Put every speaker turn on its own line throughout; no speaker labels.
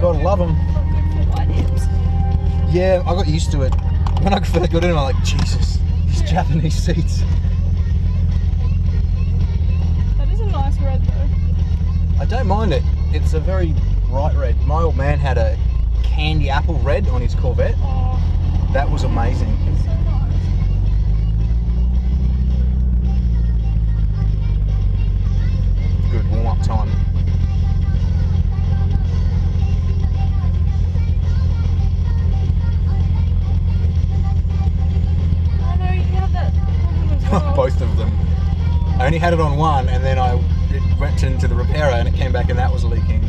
gotta love them.
Not good for white hips.
Yeah, I got used to it. When I first got in, I'm like, Jesus, these Japanese seats.
That is a nice red though.
I don't mind it. It's a very bright red. My old man had a candy apple red on his Corvette.
Oh,
That was amazing.
it's so nice.
Good warm-up time.
I know you have that problem as well.
Both of them. I only had it on one, and then it went into the repairer, and it came back, and that was leaking.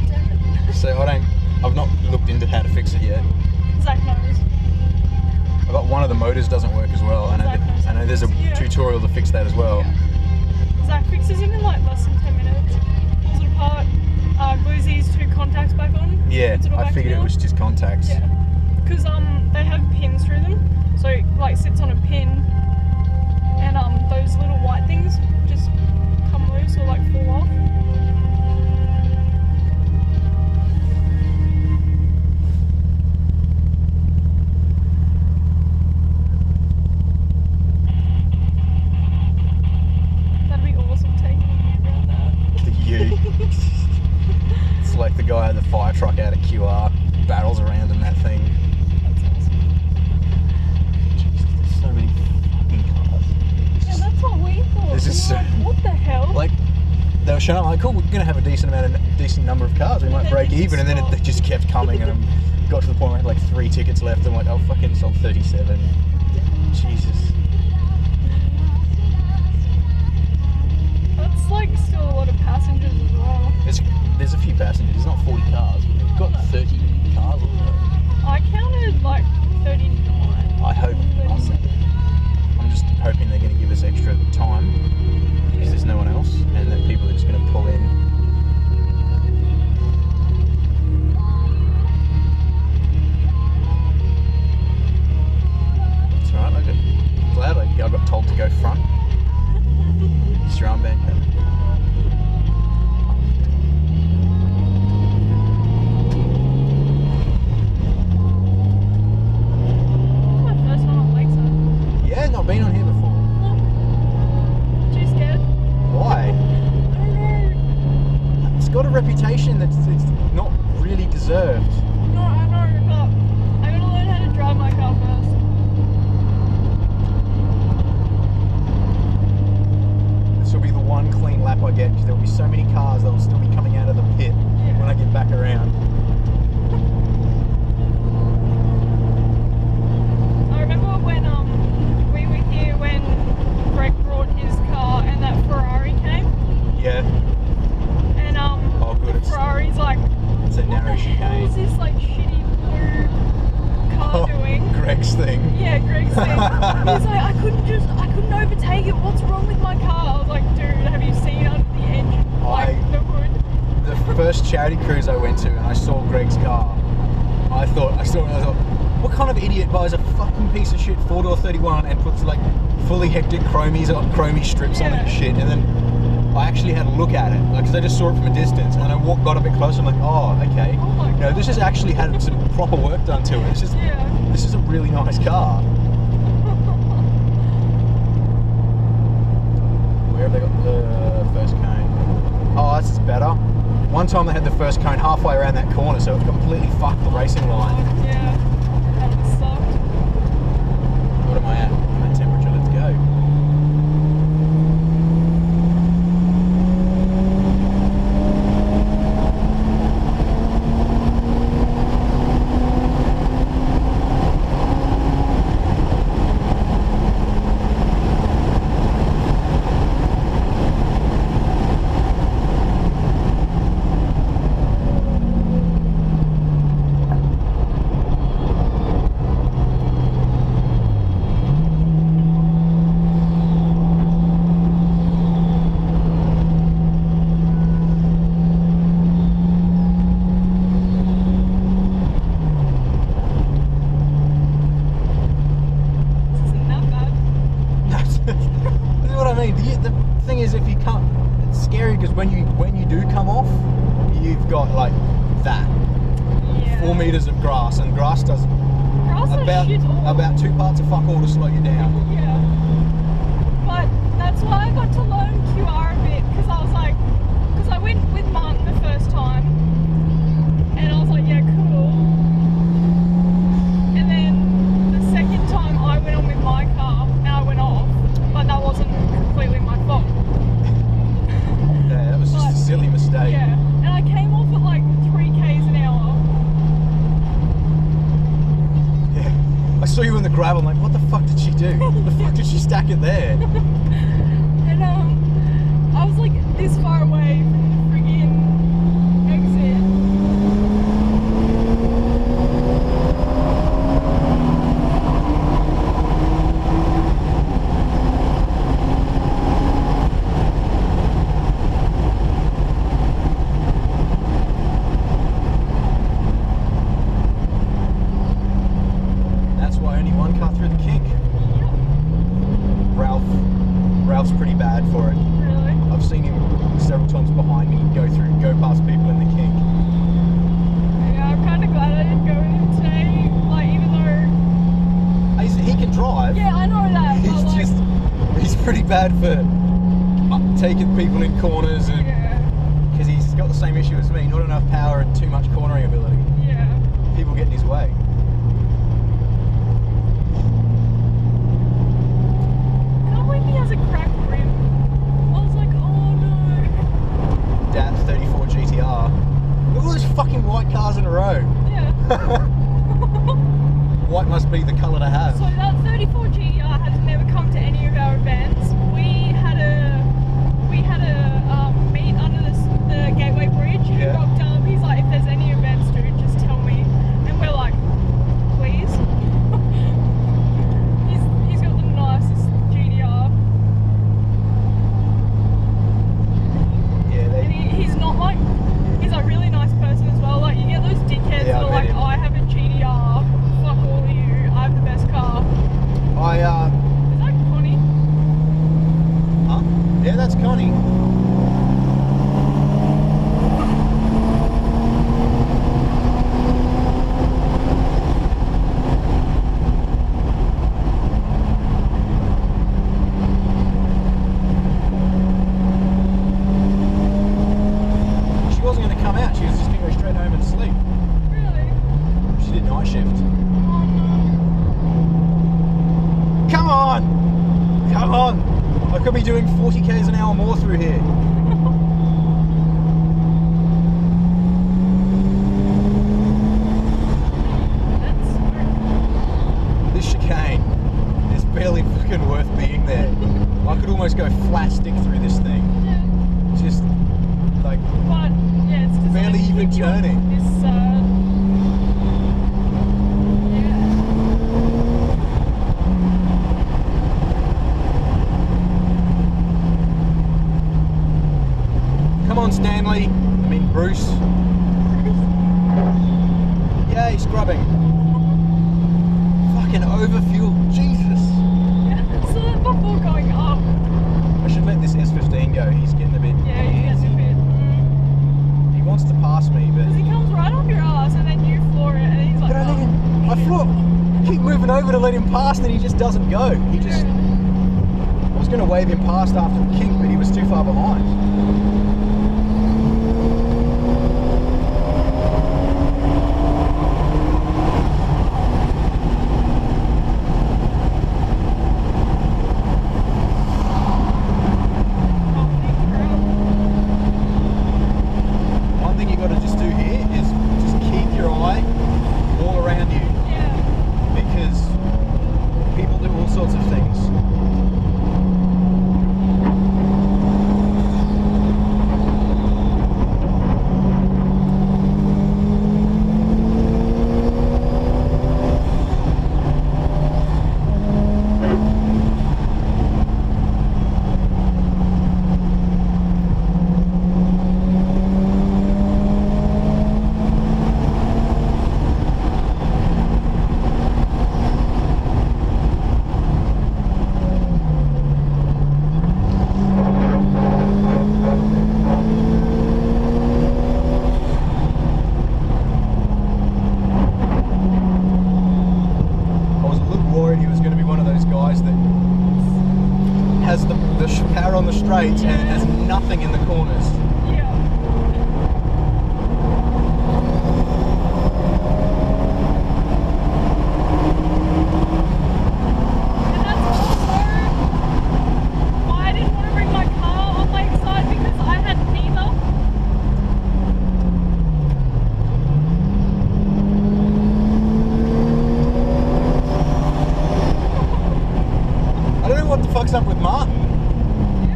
Damn it.
So I've not looked into how to fix it yet.
Zach knows.
I got one of the motors doesn't work as well. I know there's a tutorial to fix that as well.
Zach fixes him in like less than 10 minutes. Pulls it apart, glues these two contacts back on.
Yeah,
puts it all
I
back
figured it
together.
was just contacts.
Yeah, because they have pins through them, so it like sits on a pin, and those little white things just come loose or like fall off. That'd be awesome taking you around that.
The U. It's like the guy in the fire truck out of QR, barrels around in that thing.
That's awesome.
Jeez, there's so many fucking cars.
Yeah, that's what we thought.
This is
We were
so-
like, what the hell?
Like, they were showing, like, cool, we're going to have a decent number of cars, we might
then
break
they
even, and then
stop.
it just kept coming, and I got to the point where I had like 3 tickets left, and I'm like, oh, fucking sold 37. Jesus.
That's like still a lot of passengers as well.
There's a few passengers, there's not 40 cars, but we've got 30 cars on there.
I counted like 39.
I hope,
37.
I'm just hoping they're going to give us extra time, because there's no one else, and that people are just going to pull in. It's alright, I'm glad I got told to go front. It's your armband cover.
My first time on Lakeside.
Yeah, not been on here before.
Too scared?
Why?
I don't know.
It's got a reputation that's it's not really deserved.
No, I know, but I gotta learn how to drive my car first.
This will be the one clean lap I get, because there will be so many cars that will still be coming out of the pit when I get back around.
I remember when we were here when Greg brought his car and that Ferrari came,
Yeah.
and
Oh, good.
the Ferrari's like,
It's a
what
narrow
the hell is
chicane.
this like shitty blue car doing?
Greg's thing.
Yeah, Greg's thing. He's like, I couldn't overtake it. What's wrong with my car? I was like, dude, have you seen under the engine? Like the hood.
The first charity cruise I went to, and I saw Greg's car. I thought, what kind of idiot buys a fucking piece of shit 4-door 31 and puts like fully hectic chromey strips on that shit? And then I actually had a look at it, because I just saw it from a distance, and then I got a bit closer. I'm like, oh, okay.
Oh my
You know, this has actually had some proper work done to it. This is a really nice car. Where have they got the first cone? Oh, this is better. One time they had the first cone halfway around that corner, so it completely fucked the racing line.
Yeah, that would sucked.
What am I at? I'm at temperature, let's go. It's scary because when you do come off, you've got like that.
Yeah.
4 meters of grass, and grass does
Grass is
about
shit all.
about 2 parts of fuck all to slow you down.
Yeah. But that's why I got to learn QR a bit, because I was like, because I went with Martin the first time, and I was like, yeah, cool. And then the second time I went on with my car, and I went off, but that wasn't completely my fault.
Yeah, that was just a silly mistake.
Yeah. And I came off at like 3 k's an hour.
Yeah. I saw you in the gravel, I'm like, what the fuck did she do? The fuck did she stack it there?
And I was like this far away from the friggin' exit.
That's why only one cut through the kink.
Yep.
Ralph's pretty bad for it.
Really?
I've seen him several times behind me go past people in the kink.
Yeah, I'm kind of glad I didn't go with him today. Like, even though.
He can drive.
Yeah, I know that.
He's
but, like,
just, he's pretty bad for taking people in corners, and
yeah.
because he's got the same issue as me, not enough power and too much cornering ability.
Yeah.
People get in his way.
Can't believe he has a cracked rim. I was like, oh no.
Dat 34 GTR. Look at all those fucking white cars in a row.
Yeah.
White must be the colour to have.
So that 34 GTR has never come to any of our events. We had a meet under the Gateway Bridge. He
Yeah.
rocked up. He's like, if there's any events, dude, just tell me. And we're like, please. he's got the nicest GTR.
Yeah,
And he's not like, he's a really nice person as well. Like, you get those dickheads
Yeah,
that are
I met
like,
him.
I have a GTR, fuck all of you, I have the best car. Is that Connie?
Huh? Yeah, that's Connie. She wasn't going to come out, she was just going to go straight home and sleep.
Really?
She did night shift.
Oh no.
Come on! Come on! I could be doing 40 k's an hour more through here.
That's smart.
This chicane is barely fucking worth being there. I could almost go flat stick through this thing.
Yeah.
Just like
But yeah, it's just
barely
like,
even
keep you on
turning.
This
Come on, Stanley. I mean, Bruce. Yay, scrubbing. Fucking overfuel. Jesus.
yeah. So that before going up,
I should let this S15 go. He's getting a bit
yeah, you get
antsy.
a bit.
He wants to pass me, but...
Because he comes right up your ass and then you floor it and he's like,
But I let him... I thought... Keep moving over to let him pass, then he just doesn't go. He just... I was going to wave him past after the kink, but he was too far behind. One thing you got to just do here is just keep your eye all around you,
yeah.
because people do all sorts of things. straight and it has nothing in the corners.
Yeah. And that's also why I didn't want to bring my car on Lakeside, because I had neither.
I don't know what the fuck's up with Martin.
Yeah.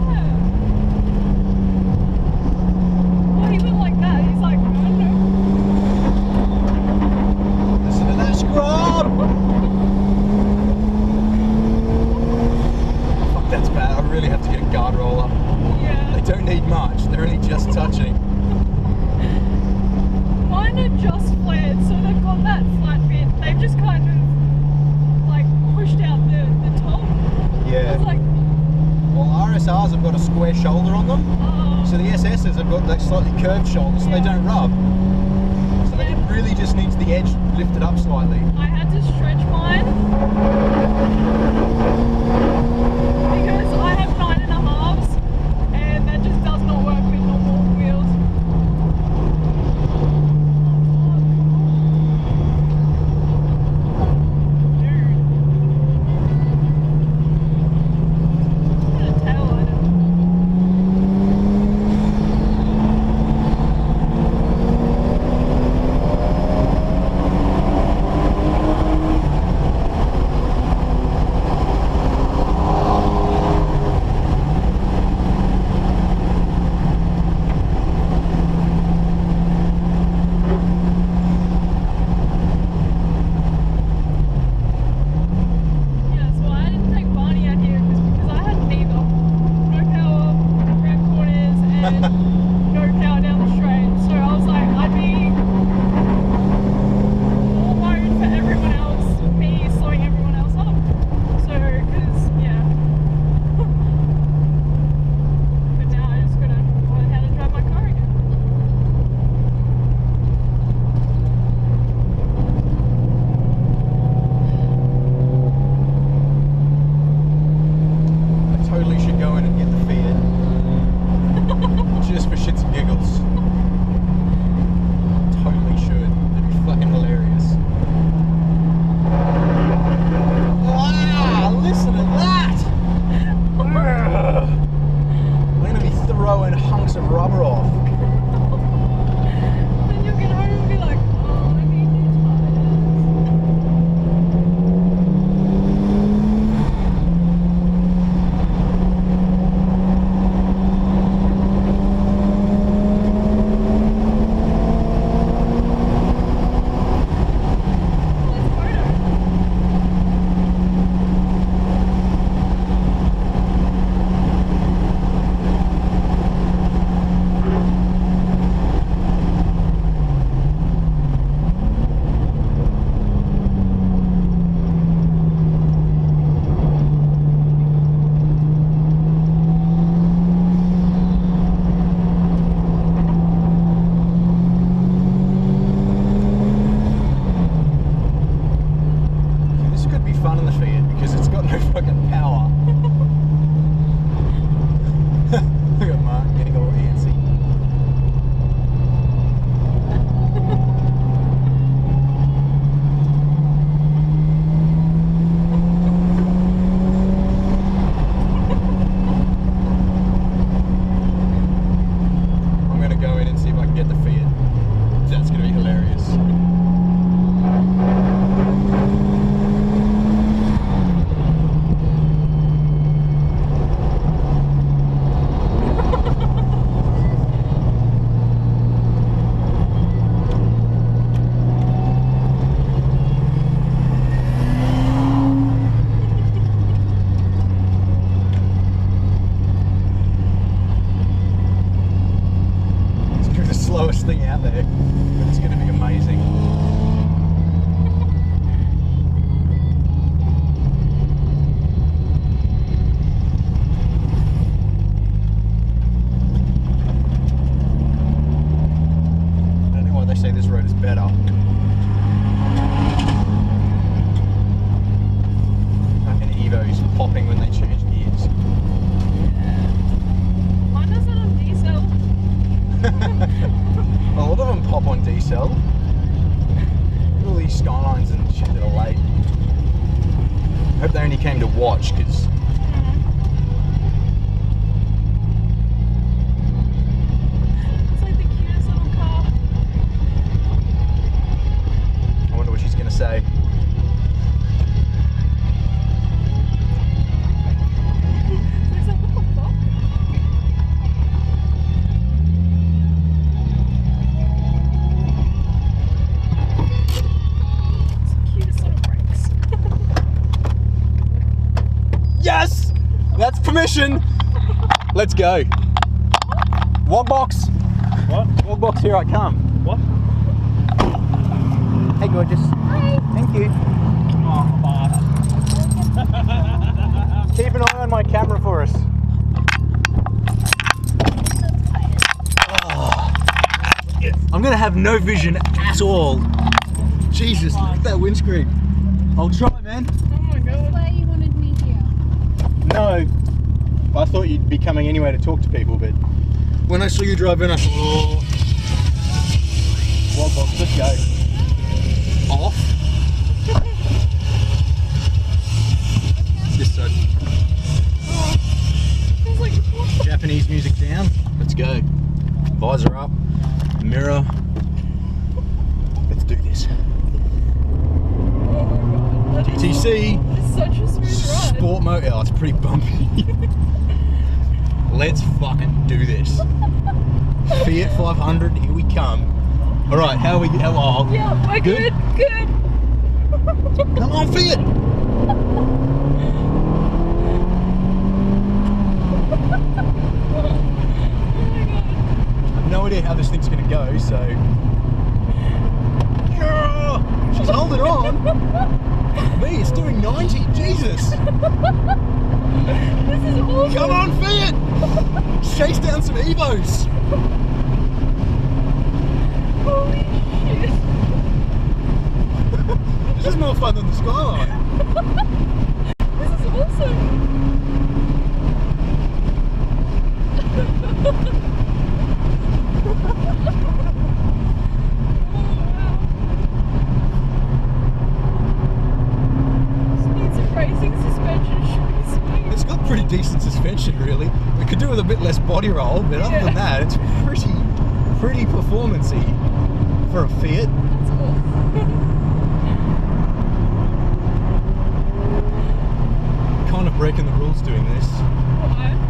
Well, he went like that. He's like, I don't know.
Listen to that scrub! Fuck, that's bad. I really have to get a guard roller.
Yeah.
They don't need much. They're only just touching.
Mine are just flared, so they've got that flat bit. They've just kind of like pushed out the top.
Yeah.
It's like,
Well, RSRs have got a square shoulder on them.
oh,
So the SSs have got like slightly curved shoulders, so they don't rub. So it really just needs the edge lifted up slightly.
I had to stretch mine because I have 9.5s, and that just does not work with normal wheels. What a tail lighter. Yeah, so I didn't take Barney out here because I had neither. No power around corners and no power down the straight. So I was like, I'd be more worried for everyone else, me slowing everyone else up. So, because, yeah. But now I just gotta learn how to drive my car again.
I totally should go in and get the Fiat. Just for shits and giggles. Totally should. It'd be fucking hilarious. Ah, listen to that! Ugh. I'm gonna be throwing hunks of rubber off.
Then you'll get home and be like, oh, I need new tires.
This could be fun in the Fiat because it's got no fucking power. Look at Mark getting all antsy. I'm gonna go in and see if I can get the Fiat. That's gonna be hilarious. It's gonna be the slowest thing out there, but it's gonna be amazing. I don't know why they say this road is better. Fucking Evo's popping when they change gears. A lot of them pop on D-cell. All these Skylines and shit that are late. I hope they only came to watch, because
it's like the cutest little car.
I wonder what she's going to say.
It's like, what the fuck? It's the cutest little brakes.
Yes! That's permission! Let's go. Wogbox.
What?
Wogbox, here I come.
What?
Hey, gorgeous.
Hi.
Thank you.
Oh, bastard.
Keep an eye on my camera for us. Oh. I'm gonna have no vision at all. Jesus, look at that windscreen. I'll try, man.
Oh my god.
Why you wanted me here?
No, I thought you'd be coming anyway to talk to people, but when I saw you drive in, I thought, oh, Wogbox, let's go. Off. This side.
Oh. It's like, what the
Japanese music down. Let's go. Visor up. Mirror. Let's do this.
Oh my god. That is-
GTC.
It's such a smooth ride.
Sport mode. Oh, it's pretty bumpy. Let's fucking do this. Fiat 500, here we come. All right, how are we? Oh,
Yeah, we're good. Good.
come on, Fiat.
Oh my god.
I've no idea how this thing's gonna go, so. Yeah, she's holding on. Me, it's doing 90. Jesus.
This is awesome.
Come on, Fiat. Chase down some Evos.
Holy shit.
This is more fun than the Skyline.
This is awesome. Need some racing suspension, should be sweet.
It's got pretty decent suspension, really. We could do with a bit less body roll, but other than that, it's pretty performance-y for a Fiat.
That's cool.
Kind of breaking the rules doing this.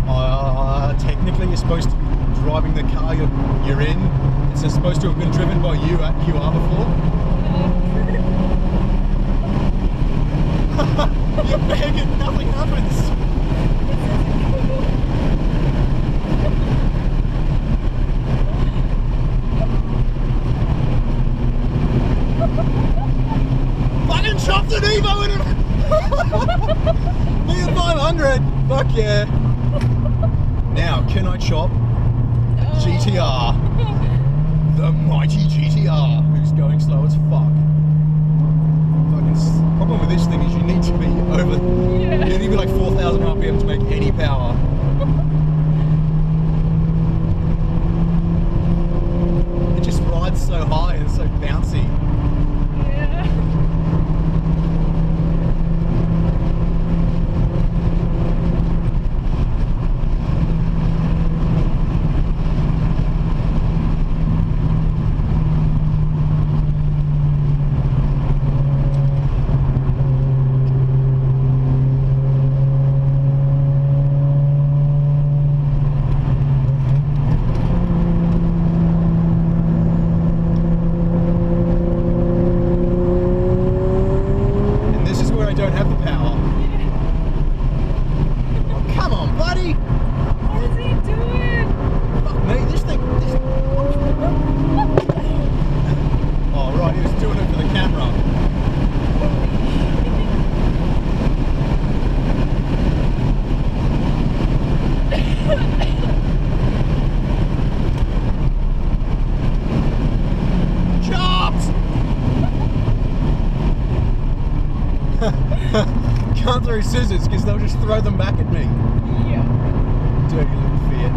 Why?
Technically, you're supposed to be driving the car you're in. It's supposed to have been driven by you at QR before. You bang it, nothing happens. Fucking chopped an Evo in it. Me at 500. Fuck yeah. Now, can I chop GTR? The mighty GTR, who's going slow as fuck. Fucking problem with this thing is you need to be over.
Yeah.
You need to be like 4,000 RPM to make any power. It just rides so high and so bouncy.
Yeah.
And this is where I don't have the power. Oh, come on, buddy!
What is he doing?
Fuck me, this thing. Oh, right, he was doing it for the camera. Chopped! Can't throw scissors because they'll just throw them back at me.
Yeah.
Dirty little Fiat.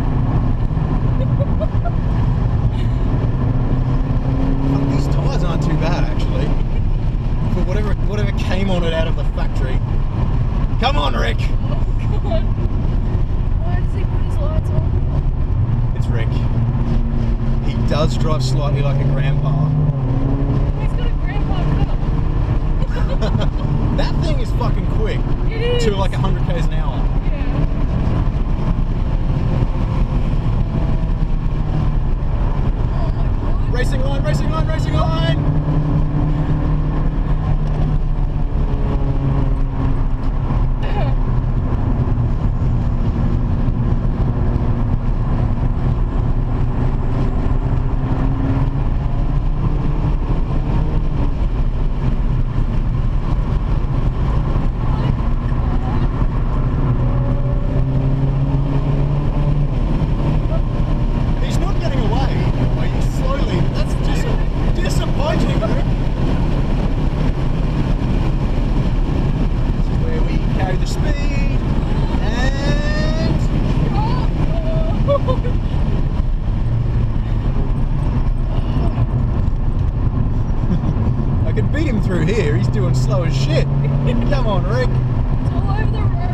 beat him through here. He's doing slow as shit. Come on, Rick.
It's all over the road.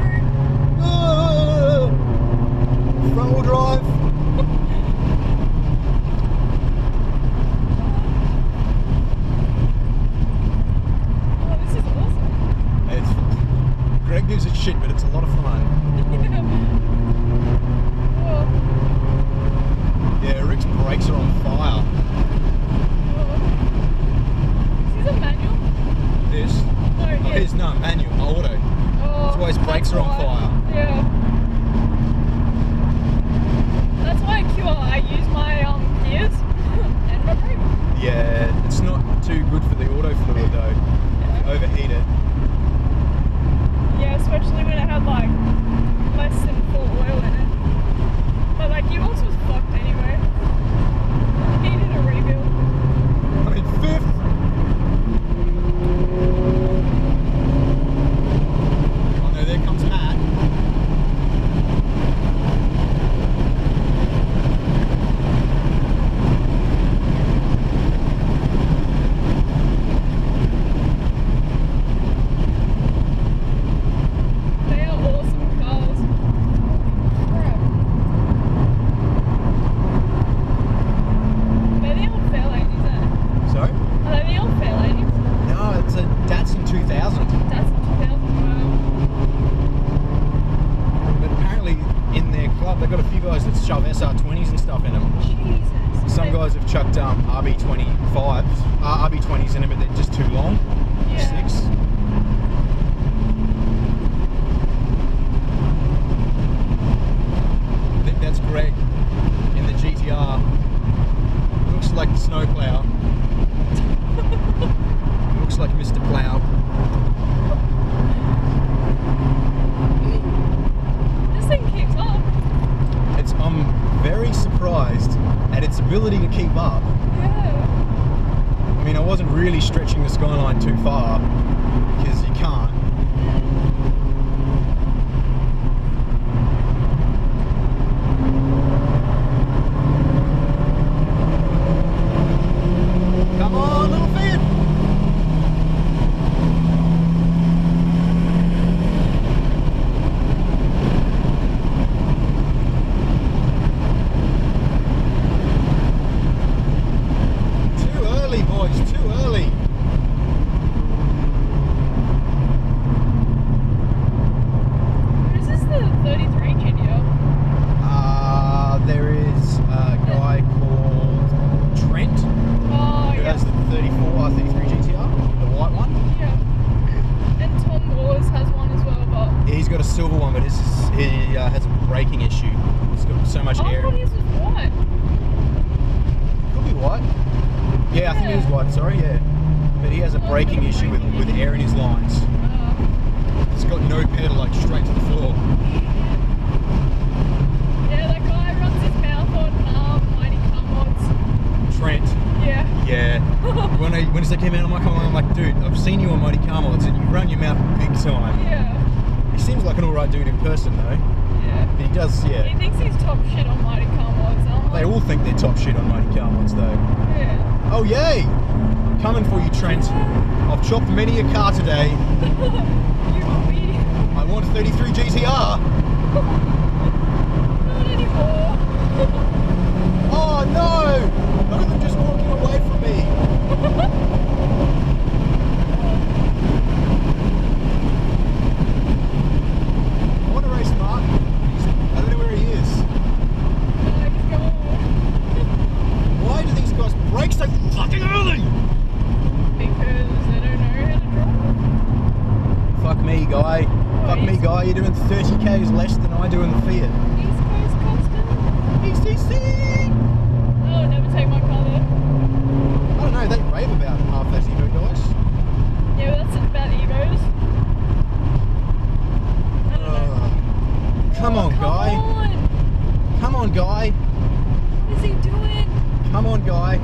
Front wheel drive.
Oh, this is awesome.
It's Greg gives it shit, but it's a lot of fun.
Oh,
Yeah, Rick's brakes are on fire.
oh. Is this a manual?
This.
No, yeah.
His no manual, auto.
Oh,
That's why his brakes are on fire.
Yeah. That's why at QR I use my gears and my brake.
Yeah, it's not too good for the auto fluid though.
Yeah.
Overheat it.
Yeah, especially when it had like less than full oil in it. But like gearbox was fucked anyway. Needed a rebuild.
I mean, fifth. Oh no, there comes Matt.
They are awesome cars. Crap. They're the old Fairlanes, eh?
Sorry?
Are they the old Fairlanes?
No, it's a Datsun 2000.
That's 2000. Wow.
But apparently in their club they've got a few guys that shove SR20s and stuff in them.
Jesus.
Some guys have chucked RB25s, RB20s in them, but they're just too long.
Yeah.
6. I think that's Greg in the GTR. Looks like the snowplow. Looks like Mr. Plow.
This thing keeps up.
I'm very surprised at its ability to keep up.
Yeah.
I mean, I wasn't really stretching the skyline too far because you can't. Come on, little Fiat! Too early, boys, too early.
This is the 33 GTO.
There is a guy called Trent
Oh,
who
yeah.
has the 34, 33 GTR, the white one.
Yeah. And Tom Wallace has one as well, but
He's got a silver one, but he has a braking issue. It's got so much
oh, I
air.
thought his was white.
Could be white. Yeah, I think it is white, sorry, yeah. But he has a braking issue with air in his lines. It's got no pedal, like straight to the floor.
Yeah, that guy runs his mouth on Mighty Car Mods.
Trent.
Yeah.
Yeah. When they came out on my car, I'm like, dude, I've seen you on Mighty Car Mods and you run your mouth big time.
Yeah.
He seems like an alright dude in person though.
Yeah.
He does,
He
yeah.
thinks he's top shit on Mighty Car Mods. I'm
They
like,
all think they're top shit on Mighty Car Mods though.
yeah.
Oh yay! Coming for you, Trent. I've chopped many a car today.
You will be.
I want a 33 GTR.
Not anymore.
Oh no! Look at them just walking away from me. I want to race Mark. I don't know where he is.
He's gone.
Why do these guys brake so fucking early?
Because they don't know how to drive.
Fuck me, guy. Fuck me, guy. You're doing 30 k's less than I do in the Fiat.
East Coast Custom.
ECC!
Oh, never take my car there.
I don't know, they rave about half those Evo guys.
Yeah, well, that's about Evos. I don't know.
Come on, guy.
Come on.
Come on, guy.
What is he doing?
Come on, guy.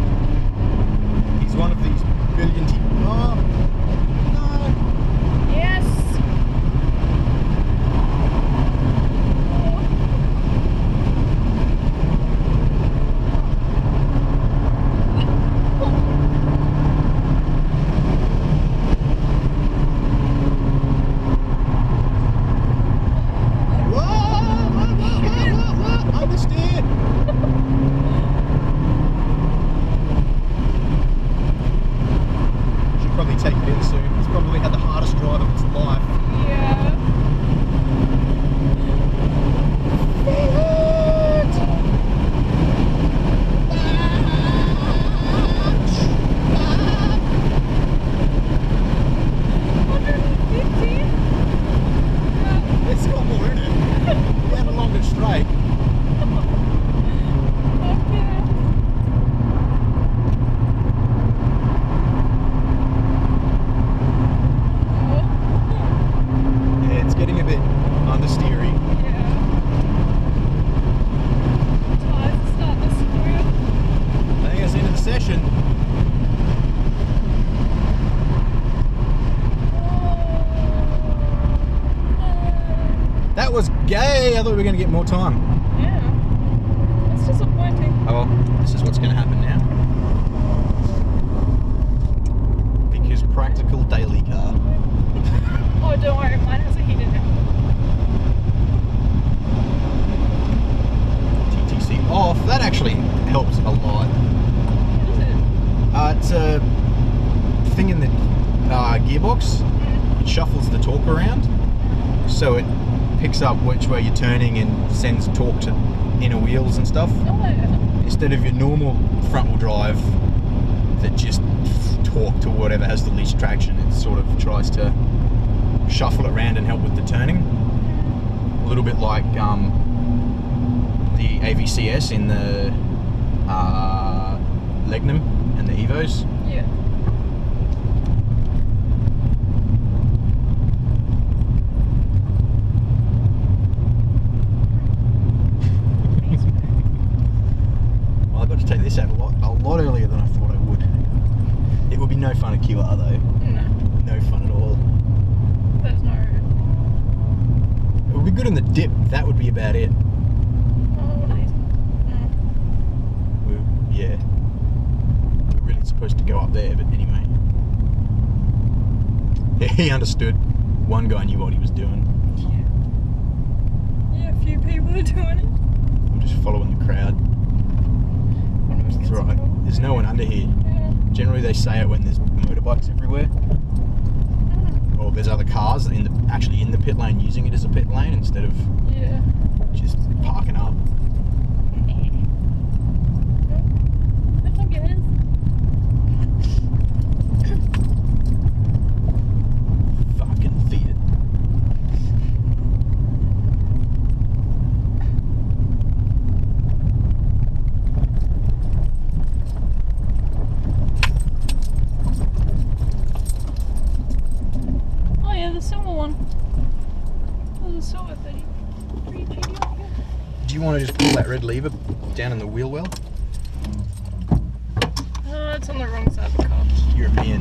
He's one of these billion Oh, no.
Yes.
Yay! I thought we were going to get more time.
Yeah. That's disappointing.
Oh, well, this is what's going to happen now. Because practical daily car.
Oh, don't worry, mine has a heated now.
TTC off. That actually helps a lot.
What is it?
It's a thing in the gearbox. It shuffles the torque around, so it picks up which way you're turning and sends torque to inner wheels and stuff.
Oh, yeah.
Instead of your normal front wheel drive that just torque to whatever has the least traction, it sort of tries to shuffle it around and help with the turning. A little bit like the AVCS in the Legnum and the Evos.
Yeah.
Well, I got to take this out a lot earlier than I thought I would. It would be no fun at QR though.
No,
No fun at all.
there's no.
It would be good in the dip. That would be about it.
Oh, what are these?
Yeah. We're really supposed to go up there, but anyway. Yeah, he understood. One guy knew what he was doing.
Yeah, a few people are doing it.
I'm just following the crowd.
One of us
It's
gets
right.
involved.
There's no one under here.
Yeah.
Generally they say it when there's motorbikes everywhere. Or there's other cars actually in the pit lane using it as a pit lane instead of
Yeah.
just parking up.
That's not good.
Fucking Fiat.
Oh yeah, the silver one. There's a silver 33 GD up here.
Do you want to just pull that red lever down in the wheel well?
It's on the wrong side of the car.
European